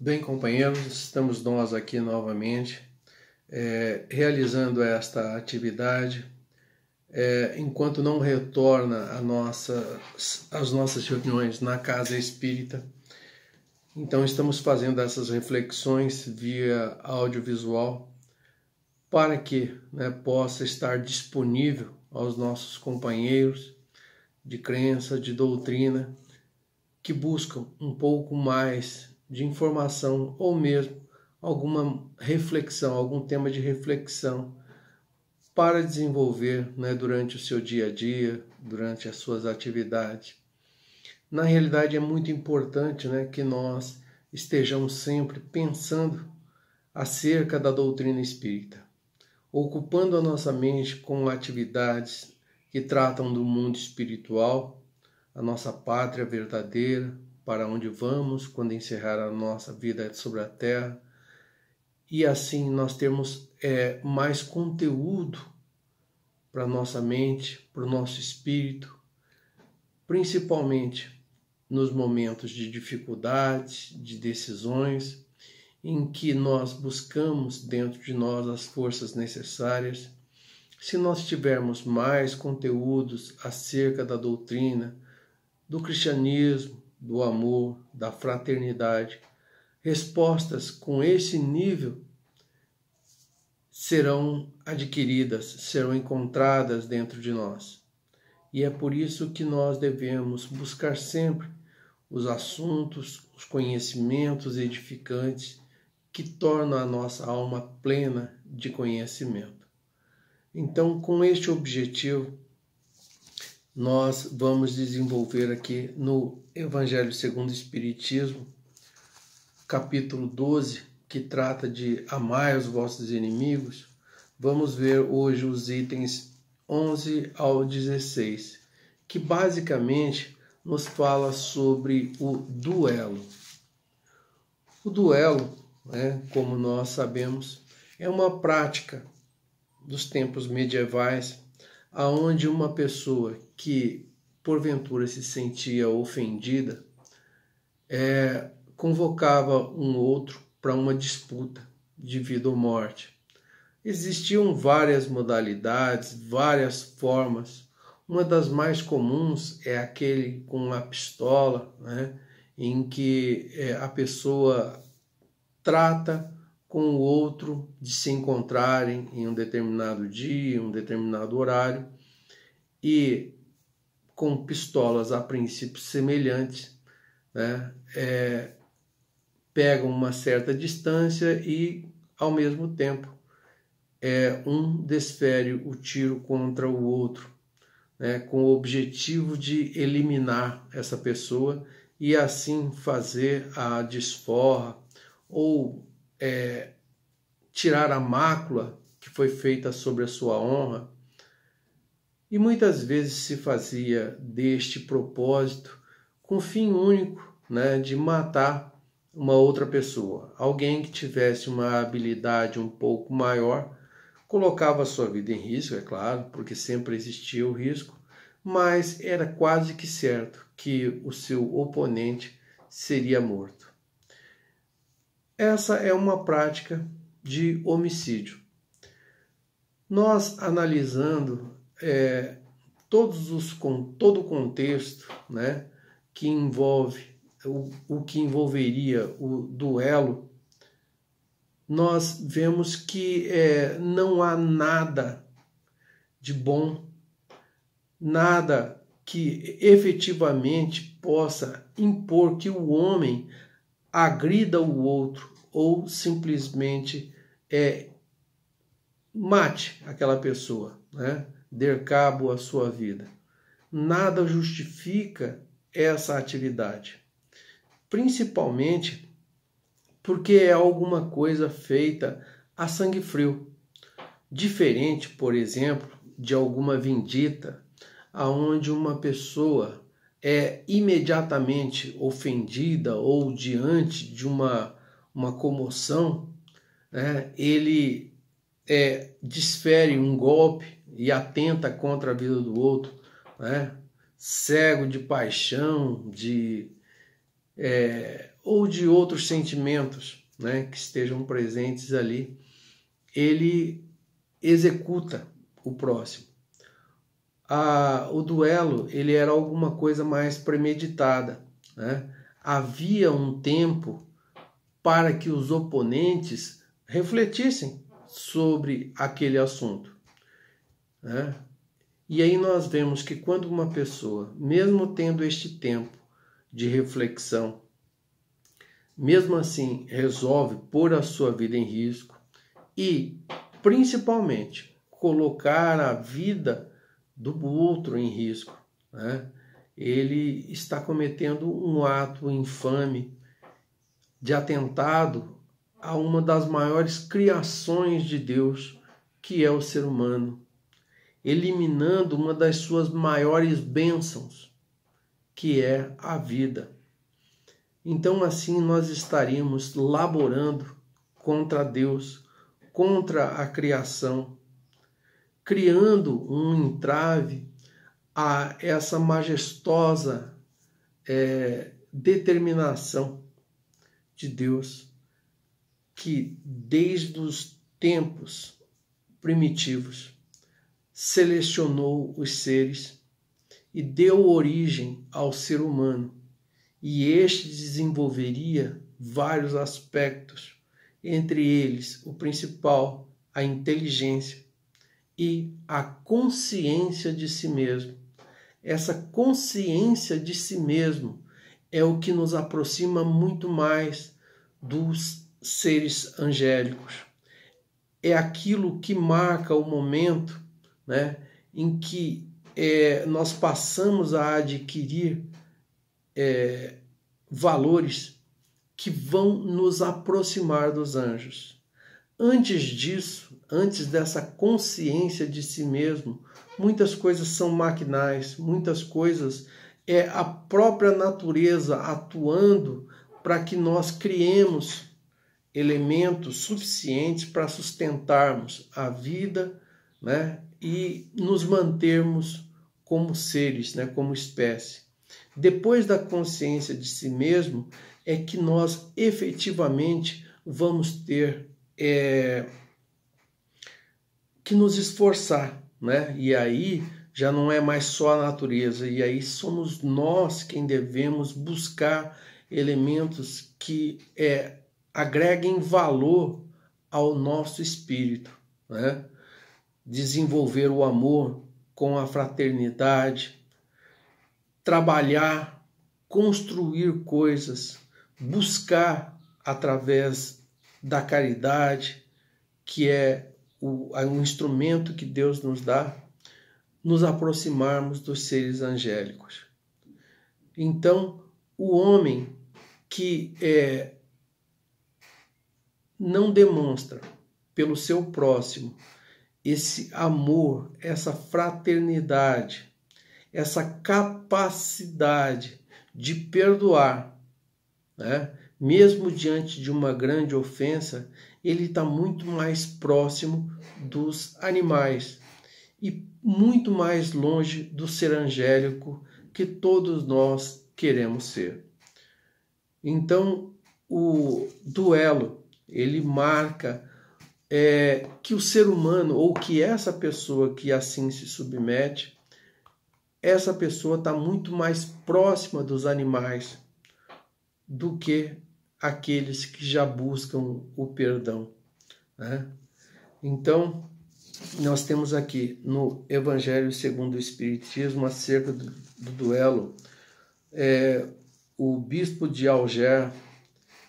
Bem, companheiros, estamos nós aqui novamente realizando esta atividade. Enquanto não retorna as nossas reuniões na Casa Espírita, então estamos fazendo essas reflexões via audiovisual para que possa estar disponível aos nossos companheiros de crença, de doutrina, que buscam um pouco mais de informação ou mesmo alguma reflexão, algum tema de reflexão para desenvolver durante o seu dia a dia, durante as suas atividades. Na realidade é muito importante que nós estejamos sempre pensando acerca da doutrina espírita, ocupando a nossa mente com atividades que tratam do mundo espiritual, a nossa pátria verdadeira, para onde vamos quando encerrar a nossa vida sobre a Terra, e assim nós temos mais conteúdo para a nossa mente, para o nosso espírito, principalmente nos momentos de dificuldades, de decisões, em que nós buscamos dentro de nós as forças necessárias. Se nós tivermos mais conteúdos acerca da doutrina, do cristianismo, do amor, da fraternidade, respostas com esse nível serão adquiridas, serão encontradas dentro de nós. E é por isso que nós devemos buscar sempre os assuntos, os conhecimentos edificantes que tornam a nossa alma plena de conhecimento. Então, com este objetivo, nós vamos desenvolver aqui no Evangelho segundo o Espiritismo, capítulo 12, que trata de amai os vossos inimigos. Vamos ver hoje os itens 11 ao 16, que basicamente nos fala sobre o duelo. O duelo, como nós sabemos, é uma prática dos tempos medievais, aonde uma pessoa que porventura se sentia ofendida convocava um outro para uma disputa de vida ou morte. Existiam várias modalidades, várias formas. Uma das mais comuns é aquele com a pistola, em que a pessoa trata com o outro de se encontrarem em um determinado dia, um determinado horário, e com pistolas a princípio semelhantes, pegam uma certa distância e, ao mesmo tempo, um desfere o tiro contra o outro, com o objetivo de eliminar essa pessoa e assim fazer a desforra ou tirar a mácula que foi feita sobre a sua honra. E muitas vezes se fazia deste propósito com o fim único de matar uma outra pessoa. Alguém que tivesse uma habilidade um pouco maior colocava a sua vida em risco, é claro, porque sempre existia o risco, mas era quase que certo que o seu oponente seria morto. Essa é uma prática de homicídio. Nós analisando todo o contexto que envolve o que envolveria o duelo, nós vemos que não há nada de bom, nada que efetivamente possa impor que o homem agrida o outro ou simplesmente mate aquela pessoa, dê cabo à sua vida. Nada justifica essa atividade, principalmente porque é alguma coisa feita a sangue frio, diferente, por exemplo, de alguma vindita, aonde uma pessoa é imediatamente ofendida ou diante de uma comoção, ele desfere um golpe e atenta contra a vida do outro, cego de paixão, ou de outros sentimentos, né, que estejam presentes ali, ele executa o próximo. O duelo, ele era alguma coisa mais premeditada, né? Havia um tempo para que os oponentes refletissem sobre aquele assunto, né? E aí nós vemos que quando uma pessoa, mesmo tendo este tempo de reflexão, mesmo assim resolve pôr a sua vida em risco e, principalmente, colocar a vida do outro em risco, né? Ele está cometendo um ato infame de atentado a uma das maiores criações de Deus, que é o ser humano, eliminando uma das suas maiores bênçãos, que é a vida. Então, assim, nós estaríamos laborando contra Deus, contra a criação, criando um entrave a essa majestosa determinação de Deus, que desde os tempos primitivos selecionou os seres e deu origem ao ser humano, e este desenvolveria vários aspectos, entre eles o principal, a inteligência e a consciência de si mesmo. Essa consciência de si mesmo é o que nos aproxima muito mais dos seres angélicos. É aquilo que marca o momento, né, em que nós passamos a adquirir valores que vão nos aproximar dos anjos. Antes disso, antes dessa consciência de si mesmo, muitas coisas são maquinais, muitas coisas é a própria natureza atuando para que nós criemos elementos suficientes para sustentarmos a vida, né, e nos mantermos como seres, né, como espécie. Depois da consciência de si mesmo é que nós efetivamente vamos ter que nos esforçar, né? E aí já não é mais só a natureza, e aí somos nós quem devemos buscar elementos que agreguem valor ao nosso espírito, né? Desenvolver o amor com a fraternidade, trabalhar, construir coisas, buscar através da caridade, que é um instrumento que Deus nos dá, nos aproximarmos dos seres angélicos. Então, o homem que não demonstra pelo seu próximo esse amor, essa fraternidade, essa capacidade de perdoar, né? Mesmo diante de uma grande ofensa, ele está muito mais próximo dos animais e muito mais longe do ser angélico que todos nós queremos ser. Então, o duelo, ele marca que o ser humano, ou que essa pessoa que assim se submete, essa pessoa está muito mais próxima dos animais do que aqueles que já buscam o perdão, né? Então, nós temos aqui no Evangelho segundo o Espiritismo, acerca do duelo, o bispo de Alger,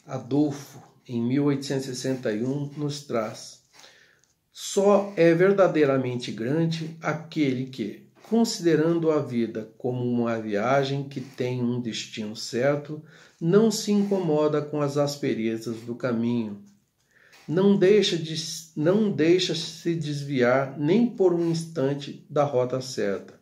Adolfo, em 1861, nos traz: só é verdadeiramente grande aquele que, considerando a vida como uma viagem que tem um destino certo, não se incomoda com as asperezas do caminho, não deixa se desviar nem por um instante da rota certa.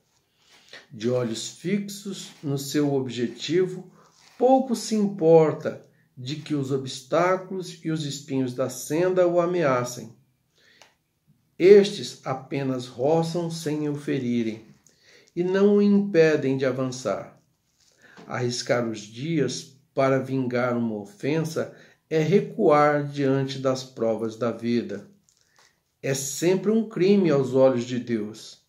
De olhos fixos no seu objetivo, pouco se importa de que os obstáculos e os espinhos da senda o ameacem. Estes apenas roçam sem o ferirem e não o impedem de avançar. Arriscar os dias para vingar uma ofensa é recuar diante das provas da vida. É sempre um crime aos olhos de Deus.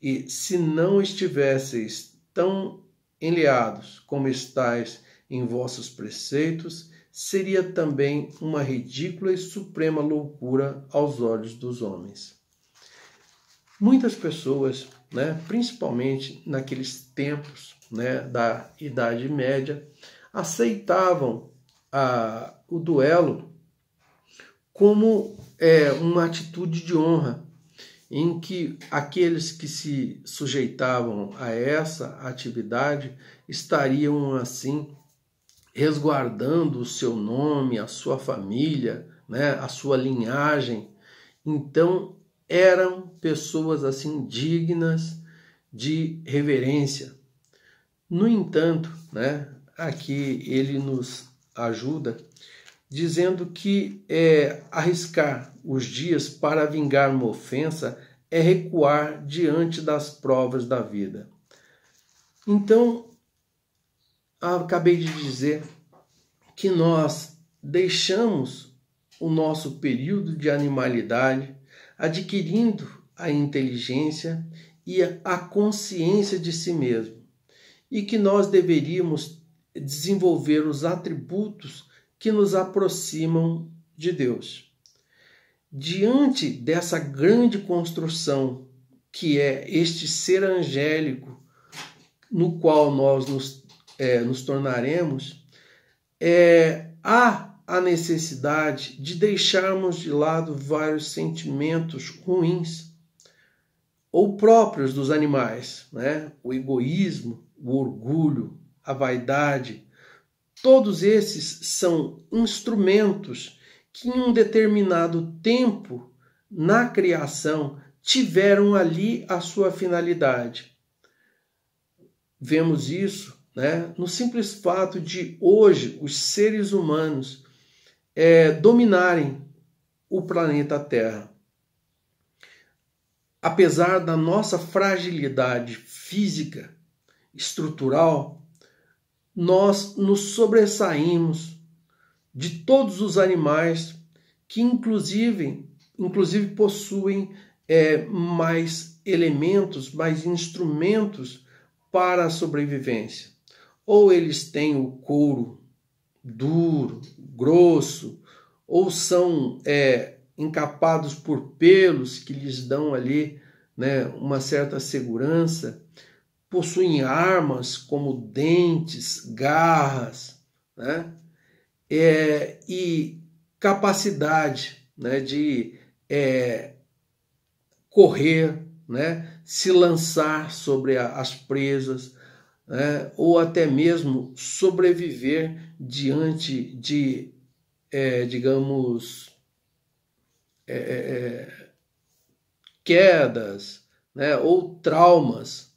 E se não estivesseis tão enleados como estáis em vossos preceitos, seria também uma ridícula e suprema loucura aos olhos dos homens. Muitas pessoas, principalmente naqueles tempos, da Idade Média, aceitavam o duelo como uma atitude de honra, em que aqueles que se sujeitavam a essa atividade estariam, assim, resguardando o seu nome, a sua família, a sua linhagem. Então, eram pessoas assim dignas de reverência. No entanto, aqui ele nos ajuda dizendo que arriscar os dias para vingar uma ofensa é recuar diante das provas da vida. Então, acabei de dizer que nós deixamos o nosso período de animalidade, adquirindo a inteligência e a consciência de si mesmo, e que nós deveríamos desenvolver os atributos que nos aproximam de Deus. Diante dessa grande construção que é este ser angélico no qual nós nos tornaremos, há a necessidade de deixarmos de lado vários sentimentos ruins ou próprios dos animais, o egoísmo, o orgulho, a vaidade. Todos esses são instrumentos que em um determinado tempo na criação tiveram ali a sua finalidade. Vemos isso no simples fato de hoje os seres humanos dominarem o planeta Terra. Apesar da nossa fragilidade física, estrutural, nós nos sobressaímos de todos os animais que inclusive possuem mais elementos, mais instrumentos para a sobrevivência. Ou eles têm o couro duro, grosso, ou são encapados por pelos que lhes dão ali uma certa segurança, possuem armas como dentes, garras, e capacidade de correr, se lançar sobre as presas, ou até mesmo sobreviver diante de, quedas, ou traumas.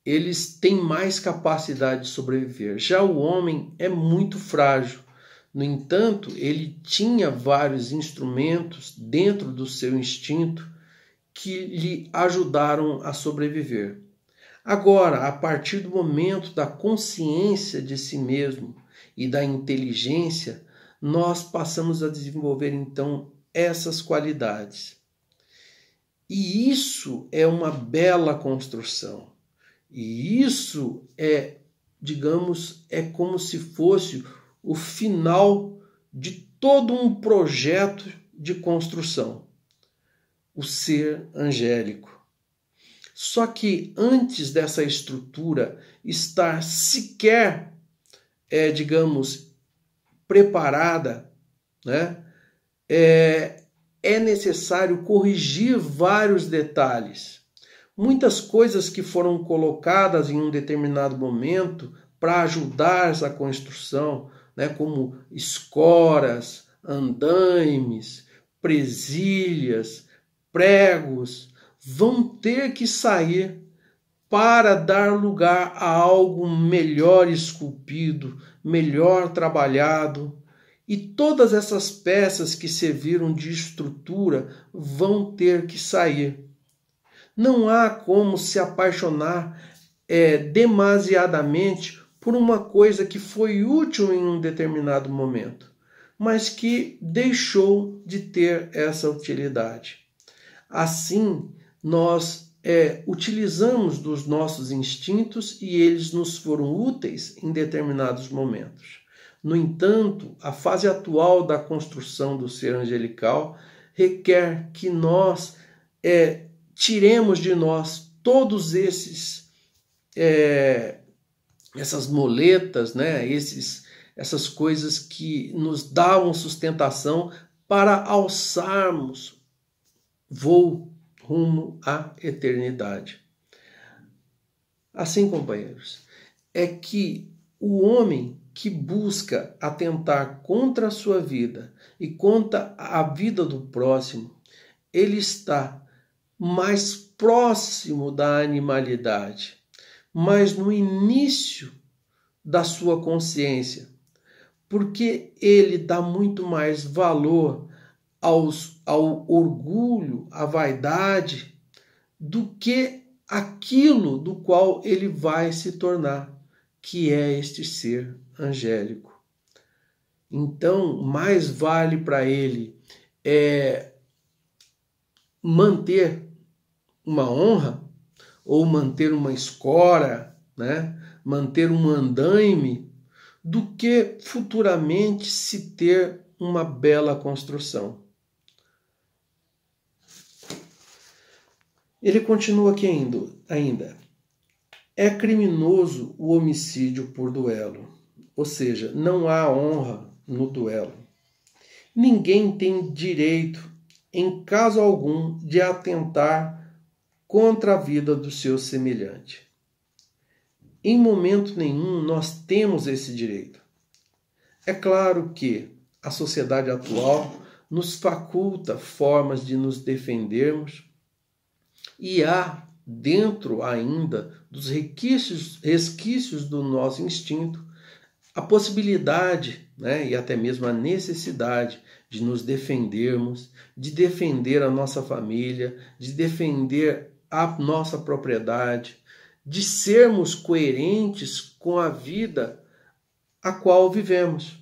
Eles têm mais capacidade de sobreviver. Já o homem é muito frágil. No entanto, ele tinha vários instrumentos dentro do seu instinto que lhe ajudaram a sobreviver. Agora, a partir do momento da consciência de si mesmo e da inteligência, nós passamos a desenvolver então essas qualidades. E isso é uma bela construção. E isso é como se fosse o final de todo um projeto de construção. O ser angélico. Só que antes dessa estrutura estar sequer, preparada, é necessário corrigir vários detalhes. Muitas coisas que foram colocadas em um determinado momento para ajudar essa construção, como escoras, andaimes, presilhas, pregos, vão ter que sair para dar lugar a algo melhor esculpido, melhor trabalhado. E todas essas peças que serviram de estrutura vão ter que sair. Não há como se apaixonar demasiadamente por uma coisa que foi útil em um determinado momento, mas que deixou de ter essa utilidade. Assim, nós utilizamos dos nossos instintos e eles nos foram úteis em determinados momentos. No entanto, a fase atual da construção do ser angelical requer que nós tiremos de nós todos essas moletas, né? Essas coisas que nos davam sustentação para alçarmos voo rumo à eternidade. Assim, companheiros, é que o homem que busca atentar contra a sua vida e contra a vida do próximo, ele está mais próximo da animalidade, mas no início da sua consciência, porque ele dá muito mais valor ao orgulho, à vaidade, do que aquilo do qual ele vai se tornar, que é este ser angélico. Então, mais vale para ele manter uma honra, ou manter uma escora, né? Manter um andaime, do que futuramente se ter uma bela construção. Ele continua aqui ainda. É criminoso o homicídio por duelo, ou seja, não há honra no duelo. Ninguém tem direito, em caso algum, de atentar contra a vida do seu semelhante. Em momento nenhum nós temos esse direito. É claro que a sociedade atual nos faculta formas de nos defendermos e há, dentro ainda dos resquícios do nosso instinto, a possibilidade, né, e até mesmo a necessidade de nos defendermos, de defender a nossa família, de defender a nossa propriedade, de sermos coerentes com a vida a qual vivemos,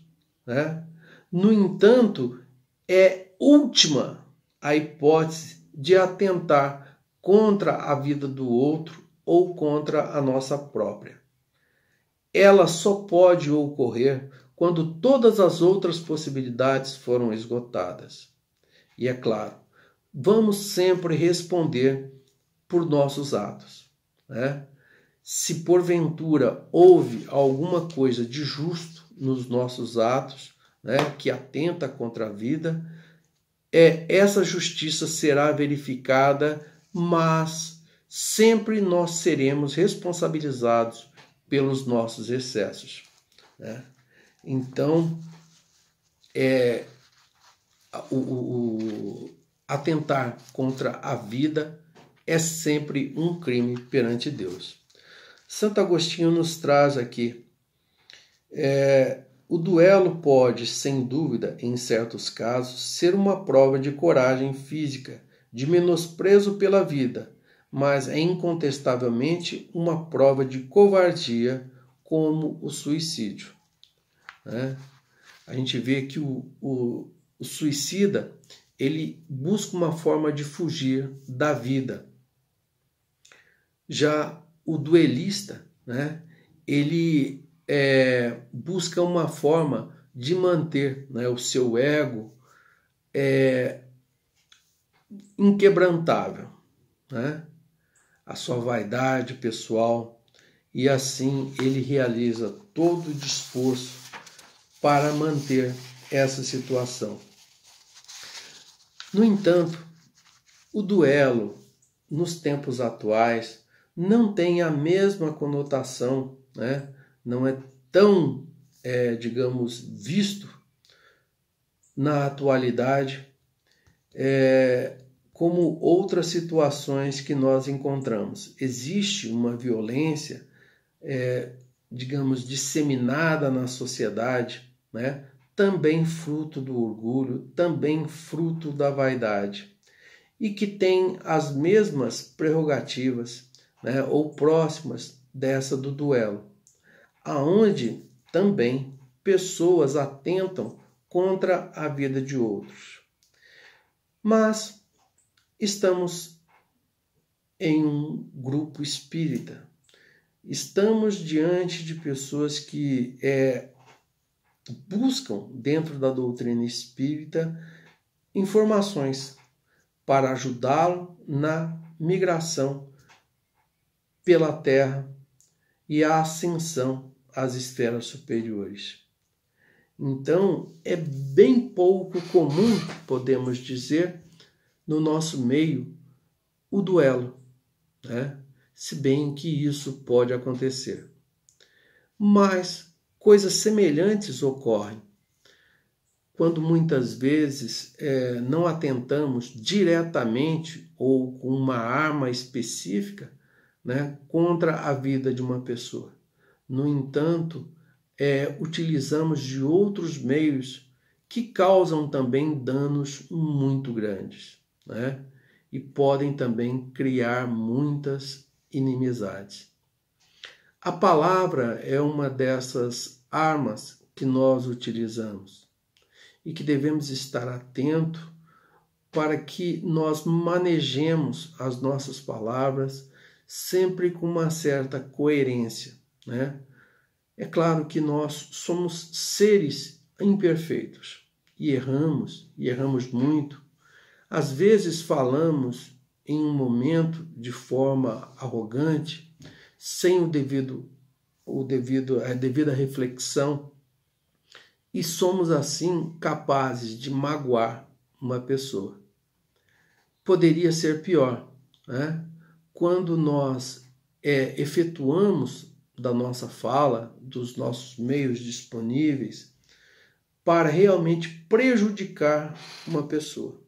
né? No entanto, é última a hipótese de atentar contra a vida do outro ou contra a nossa própria. Ela só pode ocorrer quando todas as outras possibilidades foram esgotadas. E é claro, vamos sempre responder por nossos atos, né? Se porventura houve alguma coisa de justo nos nossos atos, né, que atenta contra a vida, essa justiça será verificada, mas sempre nós seremos responsabilizados pelos nossos excessos, né? Então, atentar contra a vida é sempre um crime perante Deus. Santo Agostinho nos traz aqui, o duelo pode, sem dúvida, em certos casos, ser uma prova de coragem física, de menosprezo pela vida, mas é incontestavelmente uma prova de covardia, como o suicídio, né? A gente vê que o suicida, ele busca uma forma de fugir da vida. Já o duelista, né, ele busca uma forma de manter, né, o seu ego inquebrantável, né, a sua vaidade pessoal, e assim ele realiza todo o esforço para manter essa situação. No entanto, o duelo, nos tempos atuais, não tem a mesma conotação, né? Não é tão, digamos, visto na atualidade como outras situações que nós encontramos. Existe uma violência, digamos, disseminada na sociedade, né? Também fruto do orgulho, também fruto da vaidade, e que tem as mesmas prerrogativas, né, ou próximas dessa do duelo. aonde também pessoas atentam contra a vida de outros. Mas estamos em um grupo espírita. Estamos diante de pessoas que buscam, dentro da doutrina espírita, informações para ajudá-lo na migração pela Terra e a ascensão às esferas superiores. Então, é bem pouco comum, podemos dizer, no nosso meio, o duelo, né? Se bem que isso pode acontecer. Mas coisas semelhantes ocorrem quando muitas vezes não atentamos diretamente ou com uma arma específica, né, contra a vida de uma pessoa. No entanto, utilizamos de outros meios que causam também danos muito grandes, né? E podem também criar muitas inimizades. A palavra é uma dessas armas que nós utilizamos e que devemos estar atento para que nós manejemos as nossas palavras sempre com uma certa coerência, né? É claro que nós somos seres imperfeitos e erramos muito. Às vezes falamos em um momento de forma arrogante, sem a devida reflexão, e somos assim capazes de magoar uma pessoa. Poderia ser pior, né? Quando nós efetuamos da nossa fala, dos nossos meios disponíveis, para realmente prejudicar uma pessoa.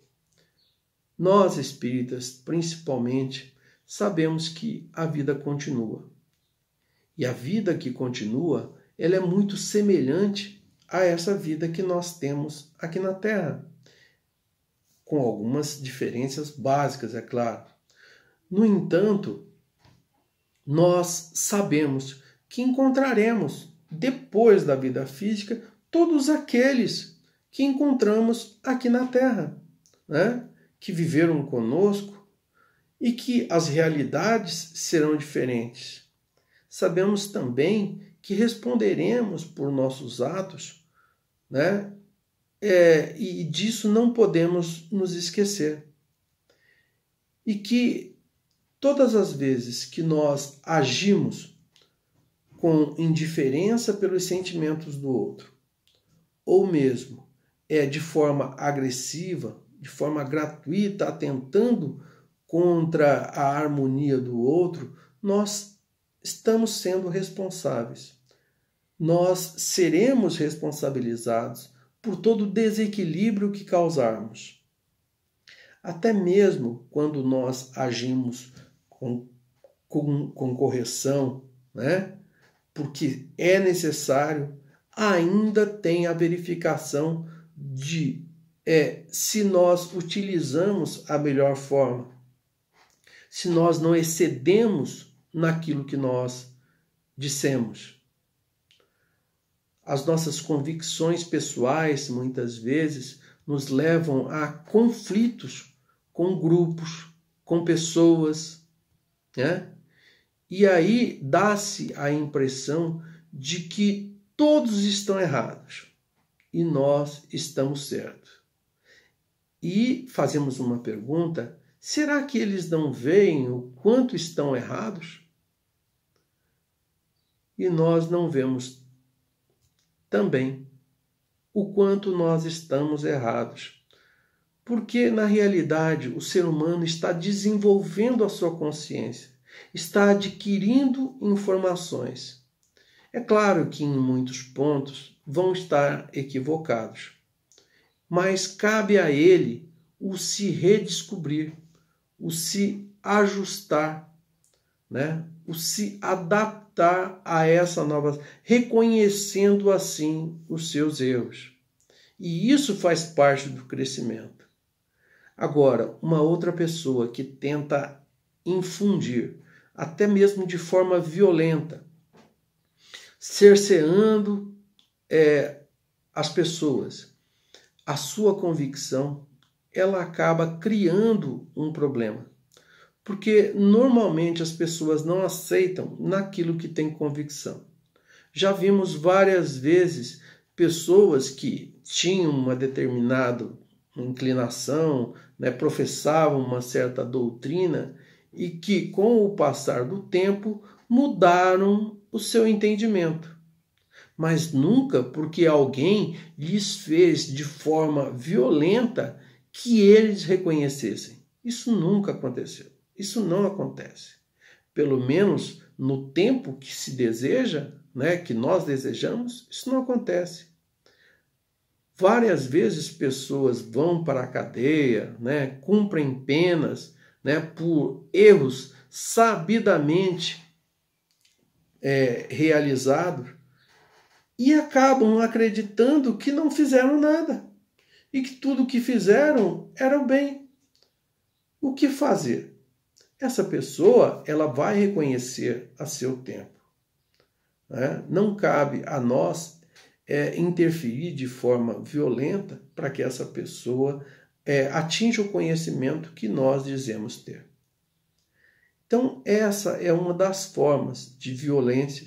Nós, espíritas, principalmente, sabemos que a vida continua. E a vida que continua, ela é muito semelhante a essa vida que nós temos aqui na Terra, com algumas diferenças básicas, é claro. No entanto, nós sabemos que encontraremos, depois da vida física, todos aqueles que encontramos aqui na Terra, né? Que viveram conosco e que as realidades serão diferentes. Sabemos também que responderemos por nossos atos, né? E disso não podemos nos esquecer. E que todas as vezes que nós agimos com indiferença pelos sentimentos do outro, ou mesmo de forma agressiva, de forma gratuita, atentando contra a harmonia do outro, nós estamos sendo responsáveis. Nós seremos responsabilizados por todo o desequilíbrio que causarmos. Até mesmo quando nós agimos com correção, né? Porque é necessário, ainda tem a verificação de se nós utilizamos a melhor forma, se nós não excedemos naquilo que nós dissemos. As nossas convicções pessoais, muitas vezes, nos levam a conflitos com grupos, com pessoas, né? E aí dá-se a impressão de que todos estão errados e nós estamos certos. E fazemos uma pergunta: será que eles não veem o quanto estão errados? E nós não vemos também o quanto nós estamos errados. Porque, na realidade, o ser humano está desenvolvendo a sua consciência, está adquirindo informações. É claro que em muitos pontos vão estar equivocados, mas cabe a ele o se redescobrir, o se ajustar, né? O se adaptar a essa nova, reconhecendo assim os seus erros. E isso faz parte do crescimento. Agora, uma outra pessoa que tenta infundir, até mesmo de forma violenta, cerceando as pessoas, a sua convicção, ela acaba criando um problema. Porque normalmente as pessoas não aceitam naquilo que tem convicção. Já vimos várias vezes pessoas que tinham uma determinada inclinação, né, professavam uma certa doutrina e que, com o passar do tempo, mudaram o seu entendimento. Mas nunca porque alguém lhes fez de forma violenta que eles reconhecessem. Isso nunca aconteceu. Isso não acontece. Pelo menos no tempo que se deseja, né, que nós desejamos, isso não acontece. Várias vezes pessoas vão para a cadeia, né, cumprem penas, né, por erros sabidamente realizados e acabam acreditando que não fizeram nada e que tudo que fizeram era o bem. O que fazer? Essa pessoa ela vai reconhecer a seu tempo. Né? Não cabe a nós interferir de forma violenta para que essa pessoa atinja o conhecimento que nós dizemos ter. Então, essa é uma das formas de violência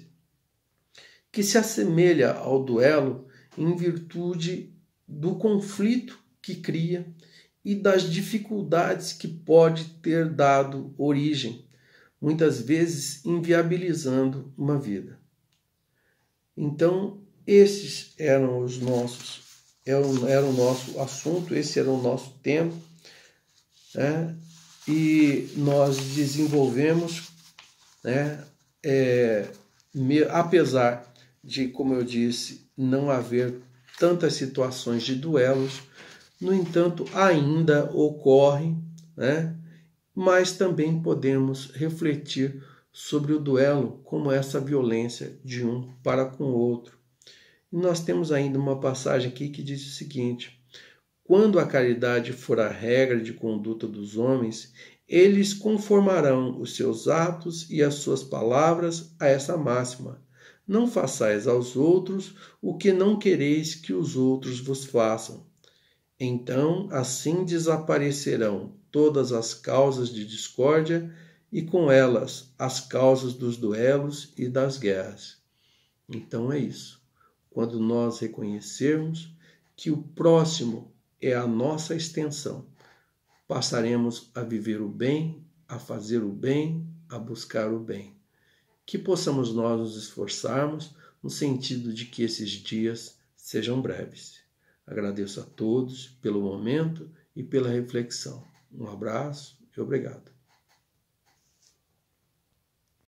que se assemelha ao duelo em virtude do conflito que cria e das dificuldades que pode ter dado origem, muitas vezes inviabilizando uma vida. Então, esses eram os nossos, era o nosso assunto, esse era o nosso tema, né? E nós desenvolvemos, né? Apesar de, como eu disse, não haver tantas situações de duelos, no entanto, ainda ocorre, né? Mas também podemos refletir sobre o duelo como essa violência de um para com o outro. E nós temos ainda uma passagem aqui que diz o seguinte: quando a caridade for a regra de conduta dos homens, eles conformarão os seus atos e as suas palavras a essa máxima: não façais aos outros o que não quereis que os outros vos façam. Então, assim desaparecerão todas as causas de discórdia e com elas as causas dos duelos e das guerras. Então é isso. Quando nós reconhecermos que o próximo é a nossa extensão, passaremos a viver o bem, a fazer o bem, a buscar o bem. Que possamos nós nos esforçarmos no sentido de que esses dias sejam breves. Agradeço a todos pelo momento e pela reflexão. Um abraço e obrigado.